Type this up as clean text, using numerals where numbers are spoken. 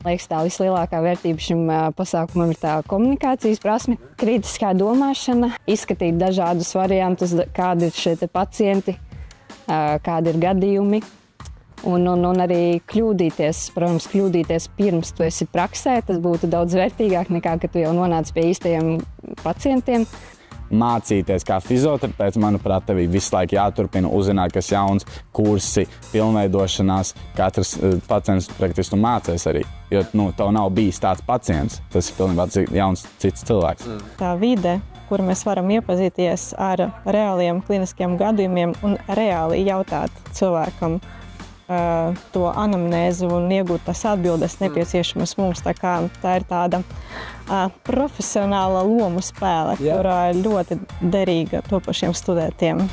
Liekas, tā vislielākā vērtība šim pasākumam ir tā komunikācijas prasme, kritiskā domāšana, izskatīt dažādus variantus, kādi ir šie pacienti, kādi ir gadījumi. Un arī kļūdīties, protams, pirms tu esi praksē, tas būtu daudz vērtīgāk nekā, kad tu jau nonāc pie īstajiem pacientiem. Mācīties kā fizioterapeits, manuprāt, tev visu laiku jāturpina uzzināt, kas jauns, kursi, pilnveidošanās. Katrs pacients praktiski mācās arī, jo tev nav bijis tāds pacients. Tas ir pilnībā jauns cits cilvēks. Tā vide, kur mēs varam iepazīties ar reāliem kliniskiem gadījumiem un reāli jautāt cilvēkam to anamnēzi un iegūt tās atbildes nepieciešamas mums. Tā ir tāda profesionāla lomu spēle, kurā ļoti derīga topošiem studentiem.